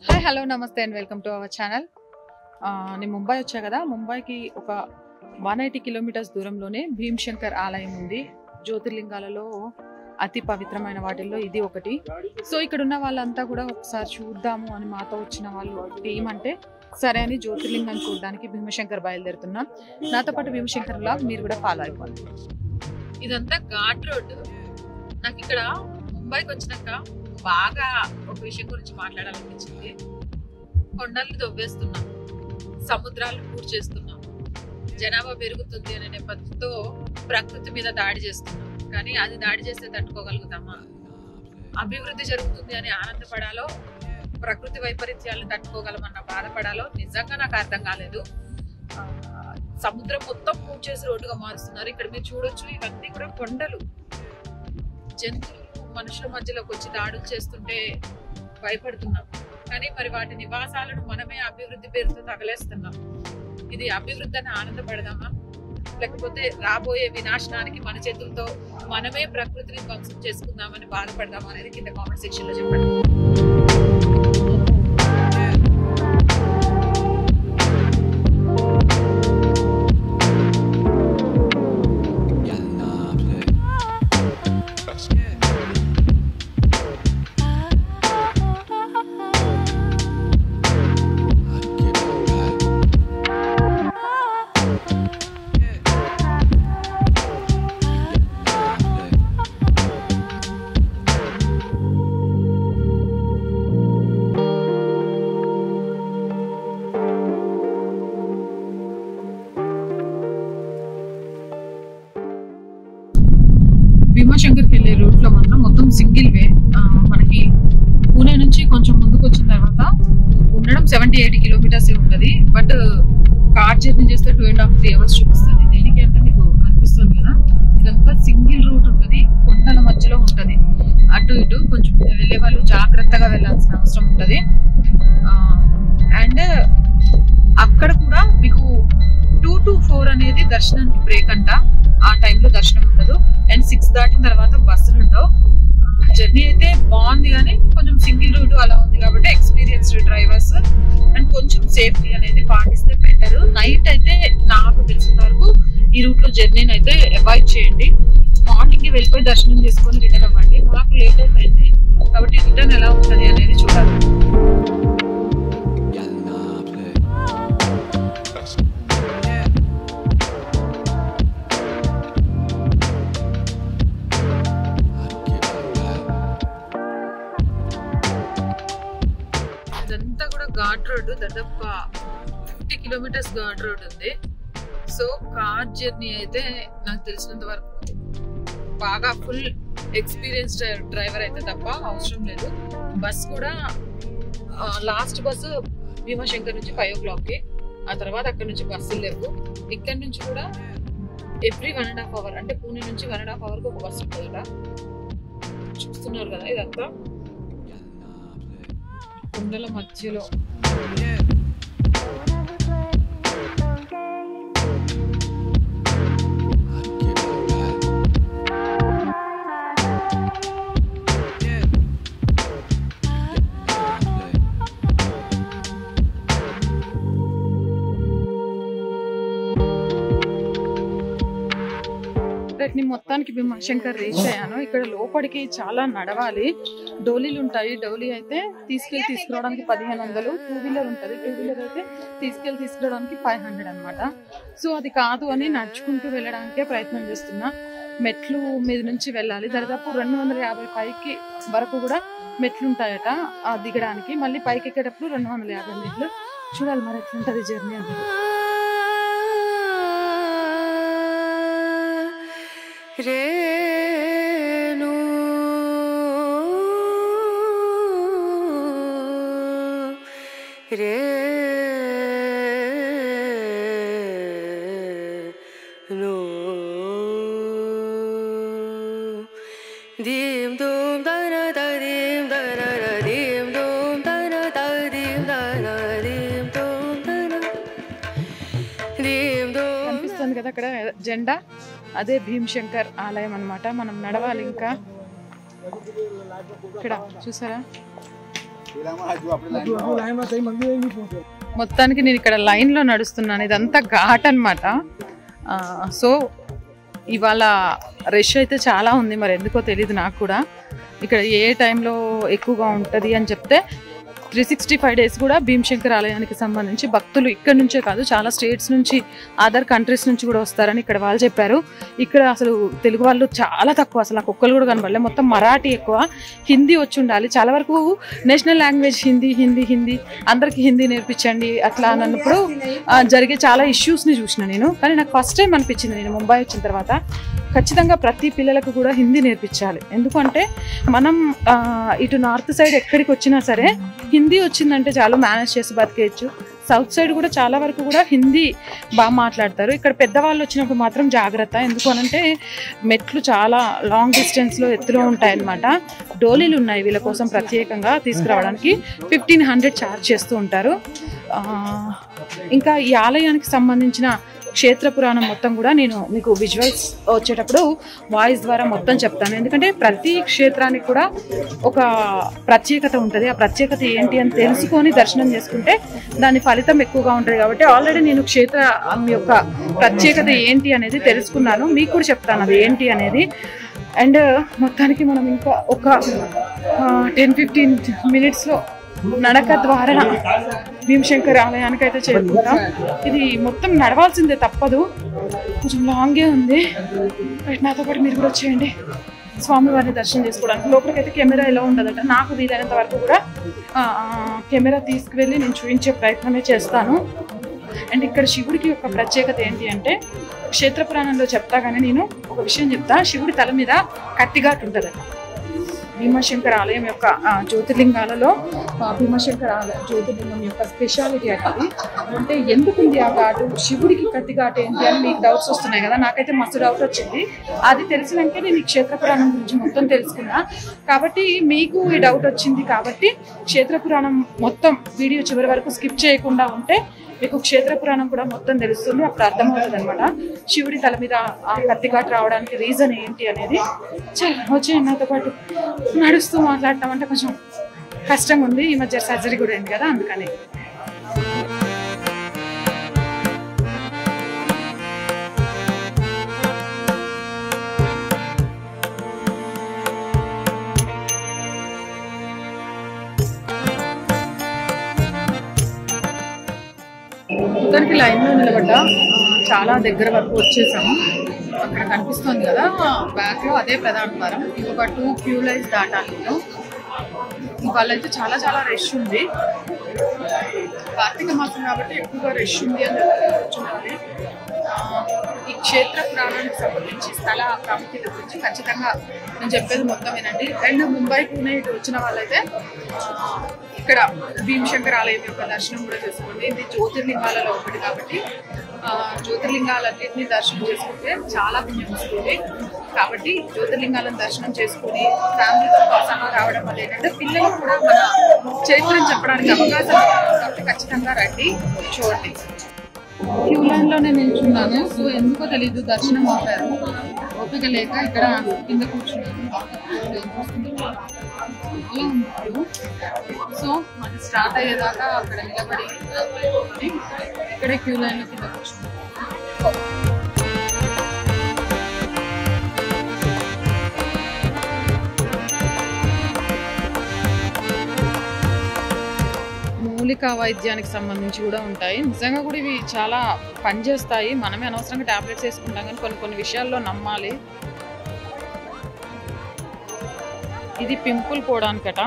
Hi hello నమస్తే and welcome to our channel. నేను ముంబై వచ్చా కదా. ముంబైకి ఒక 180 కిలోమీటర్స్ దూరంలోనే భీమ్శంకర్ ఆలయం ఉంది. జ్యోతిర్లింగాలలో అతి పవిత్రమైన వాటిల్లో ఇది ఒకటి. సో ఇక్కడ ఉన్న వాళ్ళంతా కూడా ఒకసారి చూద్దాము అని మాతో వచ్చిన వాళ్ళు ఏమంటే సరే అని జ్యోతిర్లింగం చూడడానికి భీమశంకర్ బయలుదేరుతున్నాం. నాతో పాటు భీమశంకర్ బ్లాగ్ మీరు కూడా ఫాలో అయిపోండి. ఇదంతా ఘాట్ రోడ్. నాకు ఇక్కడ ముంబైకి వచ్చినాక బాగా ఒక విషయం గురించి మాట్లాడాలనిపించింది. కొండల్ని దొవ్వేస్తున్నాం, సముద్రాలు పూర్తి చేస్తున్నాం, జనాభా పెరుగుతుంది అనే నేపథ్యంతో ప్రకృతి మీద దాడి చేస్తున్నాం. కానీ అది దాడి చేస్తే తట్టుకోగలుగుతామా? అభివృద్ధి జరుగుతుంది అని ఆనందపడాలో, ప్రకృతి వైపరీత్యాలను తట్టుకోగలమన్న బాధపడాలో నిజంగా నాకు అర్థం కాలేదు. సముద్రం మొత్తం పూర్తి చేసి రోడ్డుగా మారుస్తున్నారు. ఇక్కడ మీరు చూడొచ్చు, ఇవన్నీ కూడా కొండలు. జంతువులు మనుషుల మధ్యలోకి వచ్చి దాడులు చేస్తుంటే భయపడుతున్నాం. కానీ మరి వాటి నివాసాలను మనమే అభివృద్ధి పేరుతో తగలేస్తున్నాం. ఇది అభివృద్ధి అని ఆనందపడదామా, లేకపోతే రాబోయే వినాశనానికి మన చేతులతో మనమే ప్రకృతిని ధ్వంసం చేసుకుందామని బాధపడదామా అనేది కింద కామెంట్ సెక్షన్ లో చెప్పండి. భీమాశంకర్కి వెళ్ళే రూట్ లో మాత్రం మొత్తం సింగిల్ వే. మనకి పూణే నుంచి కొంచెం ముందుకు వచ్చిన తర్వాత ఉండడం 70-80 కిలోమీటర్స్ ఉంటుంది. బట్ కార్ జర్నీ చేస్తే 2.5-3 అవర్స్ చూపిస్తుంది. దేనికి అంటే మీకు అనిపిస్తుంది కదా, ఇదంతా సింగిల్ రూట్ ఉంటుంది, కొండల మధ్యలో ఉంటుంది. అటు ఇటు కొంచెం వెళ్ళే వాళ్ళు జాగ్రత్తగా వెళ్ళాల్సిన అవసరం ఉంటుంది. అండ్ అక్కడ కూడా మీకు 2 to 4 అనేది దర్శనానికి బ్రేక్ అంట. ఆ టైంలో దర్శనం ఉండదు. అండ్ 6 దాటిన తర్వాత బస్సులు ఉండవు. జర్నీ అయితే బాగుంది, కానీ కొంచెం సింగిల్ రూట్ అలా ఉంది కాబట్టి ఎక్స్పీరియన్స్డ్ డ్రైవర్స్ అండ్ కొంచెం సేఫ్టీ అనేది పాటిస్తే బెటర్. నైట్ అయితే నాకు తెలిసిన వరకు ఈ రూట్ లో జర్నీని అయితే అవాయిడ్ చేయండి. మార్నింగ్ వెళ్ళిపోయి దర్శనం చేసుకొని రిటర్న్ అవ్వండి. మాకు లేట్ అయిపోయింది కాబట్టి రిటర్న్ ఎలా ఉంటుంది అనేది చూడాలి. ఇదంతా కూడా ఘాట్ రోడ్. దాదాపు 50 కిలోమీటర్స్ ఘాట్ రోడ్ ఉంది. సో కార్ జర్నీ అయితే నాకు తెలిసినంత వరకు బాగా ఫుల్ ఎక్స్పీరియన్స్డ్ డ్రైవర్ అయితే తప్ప అవసరం లేదు. బస్ కూడా లాస్ట్ బస్సు భీమాశంకర్ నుంచి 5 o'clockకి. ఆ తర్వాత అక్కడ నుంచి బస్సులు లేవు. ఇక్కడ నుంచి కూడా ఎవ్రీ 1.5 hour, అంటే పూణే నుంచి 1.5 hourకి ఒక బస్సు ఉంటుందట. చూస్తున్నారు కదా, ఇదంతా కొండల మధ్యలో. నేను మొత్తానికి భీమాశంకర్ రీచ్ అయ్యాను. ఇక్కడ లోపలికి చాలా నడవాలి. డోలీలు ఉంటాయి. డోలీ అయితే తీసుకురావడానికి 1500. 2-wheeler ఉంటుంది. 2-wheeler అయితే తీసుకురావడానికి 500 అనమాట. సో అది కాదు అని నడుచుకుంటూ వెళ్ళడానికే ప్రయత్నం చేస్తున్నా. మెట్లు మీద నుంచి వెళ్ళాలి. దాదాపు 250 పైకి వరకు కూడా మెట్లు ఉంటాయట దిగడానికి. మళ్ళీ పైకి ఎక్కేటప్పుడు 250 మెట్లు. చూడాలి మరి ఎట్లుంటది జర్నీ అనేది. రేణు రేణు దీం దూం దన దీం దన దీం దూం దన దీం దన దీం దూం దన దీం దూం. కనిపిస్తుంది కదా అక్కడ జెండా, అదే భీమశంకర్ ఆలయం అన్నమాట. మనం నడవాలి. ఇంకా ఇక్కడ చూసారా మొత్తానికి నేను ఇక్కడ లైన్లో నడుస్తున్నాను. ఇదంతా ఘాట్ అనమాట. సో ఇవాళ రష్ అయితే చాలా ఉంది, మరి ఎందుకో తెలియదు నాకు కూడా. ఇక్కడ ఏ టైంలో ఎక్కువగా ఉంటుంది అని చెప్తే 365 days కూడా భీమశంకర్ ఆలయానికి సంబంధించి భక్తులు ఇక్కడ నుంచే కాదు, చాలా స్టేట్స్ నుంచి, అదర్ కంట్రీస్ నుంచి కూడా వస్తారని ఇక్కడ వాళ్ళు చెప్పారు. ఇక్కడ అసలు తెలుగు వాళ్ళు చాలా తక్కువ, అసలు నాకు ఒక్కరు కూడా కనబడలే. మొత్తం మరాఠీ ఎక్కువ, హిందీ వచ్చి ఉండాలి. చాలా వరకు నేషనల్ లాంగ్వేజ్ హిందీ హిందీ హిందీ అందరికీ హిందీ నేర్పించండి అట్లా అన్నప్పుడు జరిగే చాలా ఇష్యూస్ని చూసిన నేను. కానీ నాకు ఫస్ట్ టైం అనిపించింది, నేను ముంబై వచ్చిన తర్వాత ఖచ్చితంగా ప్రతి పిల్లలకు కూడా హిందీ నేర్పించాలి. ఎందుకంటే మనం ఇటు నార్త్ సైడ్ ఎక్కడికి వచ్చినా సరే హిందీ వచ్చిందంటే చాలు, మేనేజ్ చేసి బతికేయచ్చు. సౌత్ సైడ్ కూడా చాలా వరకు కూడా హిందీ బాగా మాట్లాడతారు. ఇక్కడ పెద్దవాళ్ళు వచ్చినప్పుడు మాత్రం జాగ్రత్త. ఎందుకు అనంటే మెట్లు చాలా లాంగ్ డిస్టెన్స్లో ఎత్తులో ఉంటాయన్నమాట. డోలీలు ఉన్నాయి వీళ్ళ కోసం ప్రత్యేకంగా తీసుకురావడానికి 1500 ఛార్జ్ చేస్తూ ఉంటారు. ఇంకా ఈ ఆలయానికి సంబంధించిన క్షేత్ర పురాణం మొత్తం కూడా నేను మీకు విజువల్స్ వచ్చేటప్పుడు వాయిస్ ద్వారా మొత్తం చెప్తాను. ఎందుకంటే ప్రతి క్షేత్రానికి కూడా ఒక ప్రత్యేకత ఉంటుంది. ఆ ప్రత్యేకత ఏంటి అని తెలుసుకొని దర్శనం చేసుకుంటే దాని ఫలితం ఎక్కువగా ఉంటుంది. కాబట్టి ఆల్రెడీ నేను క్షేత్రం యొక్క ప్రత్యేకత ఏంటి అనేది తెలుసుకున్నాను, మీకు కూడా చెప్తాను అది ఏంటి అనేది. అండ్ మొత్తానికి మనం ఇంకా ఒక 10-15 minutesలో నడక ద్వారా భీమశంకర్ ఆలయానికి అయితే చేరుకుంటాం. ఇది మొత్తం నడవాల్సిందే, తప్పదు, కొంచెం లాంగే ఉంది. నాతో పాటు మీరు కూడా వచ్చేయండి స్వామివారిని దర్శనం చేసుకోవడానికి. లోపలికి అయితే కెమెరా ఎలా ఉండదట, నాకు వీలైనంత వరకు కూడా కెమెరా తీసుకువెళ్ళి నేను చూపించే ప్రయత్నమే చేస్తాను. అండ్ ఇక్కడ శివుడికి ఒక ప్రత్యేకత ఏంటి అంటే, క్షేత్ర పురాణంలో చెప్తా కానీ నేను ఒక విషయం చెప్తా. శివుడి తల మీద కత్తిఘాటు ఉంటుందట. భీమశంకర్ ఆలయం యొక్క జ్యోతిర్లింగాలలో భీమశంకర్ జ్యోతిర్లింగం యొక్క స్పెషాలిటీ అది. అంటే ఎందుకుంది ఆ ఘాటు, శివుడికి కత్తి ఘాటు ఏంటి అని మీకు డౌట్స్ వస్తున్నాయి కదా. నాకైతే మస్తు డౌట్ వచ్చింది. అది తెలిసినాకే నేను ఈ క్షేత్ర పురాణం గురించి మొత్తం తెలుసుకున్నా. కాబట్టి మీకు ఈ డౌట్ వచ్చింది కాబట్టి క్షేత్ర పురాణం మొత్తం వీడియో చివరి వరకు స్కిప్ చేయకుండా ఉంటే మీకు క్షేత్ర పురాణం కూడా మొత్తం తెలుస్తుంది. అప్పుడు అర్థమవుతుంది అనమాట శివుడి తల మీద ఆ కత్తిఘాటు రావడానికి రీజన్ ఏంటి అనేది. చాలా వచ్చే నాతో పాటు నడుస్తూ మాట్లాడటం అంటే కొంచెం కష్టంగా ఉంది. ఈ మధ్య సర్జరీ కూడా అయింది కదా, అందుకని. మొత్తానికి లైన్లో నిలబడ్డా, చాలా దగ్గర వరకు వచ్చేసాము. అక్కడ కనిపిస్తుంది కదా బ్యాక్లో, అదే ప్రధాన ద్వారం. ఇంకొక 2 queue lines దాటాలి నేను. వాళ్ళైతే చాలా చాలా రష్ ఉంది. కార్తీక మాసం కాబట్టి ఎక్కువగా రష్ ఉంది అని చెప్తున్నారు. ఈ క్షేత్ర పురాణానికి సంబంధించి స్థల ప్రాముఖ్యత గురించి ఖచ్చితంగా నేను చెప్పేది మొత్తం వినండి. అండ్ ముంబై పూణే ఇటు వచ్చిన వాళ్ళైతే ఇక్కడ భీమశంకర్ ఆలయం యొక్క దర్శనం కూడా చేసుకోండి. ఇది జ్యోతిర్లింగాలలో ఒకటి కాబట్టి జ్యోతిర్లింగాలన్నింటినీ దర్శనం చేసుకుంటే చాలా పుణ్యం వస్తుంది. కాబట్టి జ్యోతిర్లింగాలను దర్శనం చేసుకుని ఫ్యామిలీతో సహా రావడం వల్ల ఏంటంటే పిల్లలకు కూడా మన చరిత్రను చెప్పడానికి అవకాశం ఉంటుంది. కాబట్టి ఖచ్చితంగా రండి, చూడండి. క్యూ లైన్లోనే నిల్చున్నాను. సో ఎందుకో తెలీదు, దర్శనం ఆపారు. ఓపిక లేక ఇక్కడ కింద కూర్చున్నాను. అలా ఉన్నారు. సో అది స్టార్ట్ అయ్యేదాకా అక్కడ నిలబడి ఇక్కడే క్యూ లైన్లో కింద కూర్చున్నాను. మూలికా వైద్యానికి సంబంధించి కూడా ఉంటాయి. నిజంగా కూడా ఇవి చాలా పనిచేస్తాయి. మనమే అనవసరంగా టాబ్లెట్స్ వేసుకుంటాం, కానీ కొన్ని కొన్ని విషయాల్లో నమ్మాలి. ఇది పింపుల్ పోవడానికట,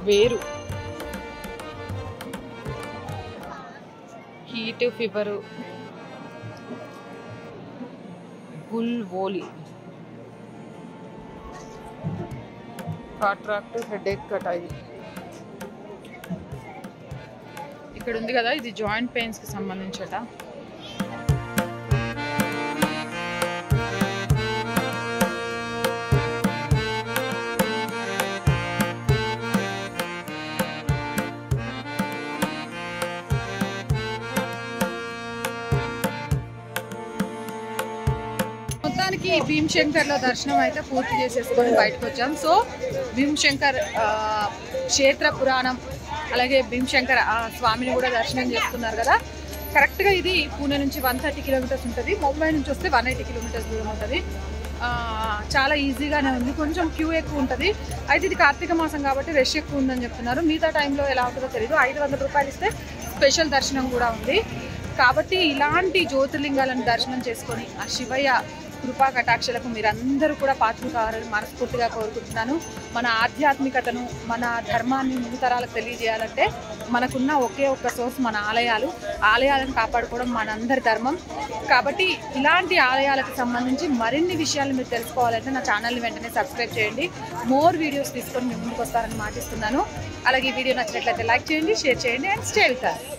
వేరు, హీట్, ఫీవరు, గుల్వోలి, కాట్రాక్ట్, హెడేక్ కట. ఇది ఇక్కడ ఉంది కదా, ఇది జాయింట్ పెయిన్స్కి సంబంధించట. మొత్తానికి భీమశంకర్లో దర్శనం అయితే పూర్తి చేసేసుకొని బయటకు వచ్చాం. సో భీమశంకర్ క్షేత్ర పురాణం అలాగే భీమశంకర్ స్వామిని కూడా దర్శనం చేసుకున్నారు కదా. కరెక్ట్గా ఇది పూణే నుంచి 130 కిలోమీటర్స్ ఉంటుంది, ముంబై నుంచి వస్తే 180 కిలోమీటర్స్ దూరం ఉంటుంది. చాలా ఈజీగానే ఉంది, కొంచెం క్యూ ఎక్కువ ఉంటుంది. అయితే ఇది కార్తీక మాసం కాబట్టి రష్ ఎక్కువ ఉందని చెప్తున్నారు. మిగతా టైంలో ఎలా ఉంటుందో తెలియదు. 500 రూపాయలు ఇస్తే స్పెషల్ దర్శనం కూడా ఉంది. కాబట్టి ఇలాంటి జ్యోతిర్లింగాలను దర్శనం చేసుకొని ఆ శివయ్య కృపా కటాక్షలకు మీరందరూ కూడా పాత్రలు కావాలని మనస్ఫూర్తిగా కోరుకుంటున్నాను. మన ఆధ్యాత్మికతను మన ధర్మాన్ని ముందు తరాలకు తెలియజేయాలంటే మనకున్న ఒకే ఒక్క సోర్స్ మన ఆలయాలను కాపాడుకోవడం మనందరి ధర్మం. కాబట్టి ఇలాంటి ఆలయాలకు సంబంధించి మరిన్ని విషయాలు మీరు తెలుసుకోవాలంటే నా ఛానల్ని వెంటనే సబ్స్క్రైబ్ చేయండి. మోర్ వీడియోస్ తీసుకొని మీ ముందుకు వస్తారని మాటిస్తున్నాను. అలాగే ఈ వీడియో నచ్చినట్లయితే లైక్ చేయండి, షేర్ చేయండి అండ్ స్టే విత్ us.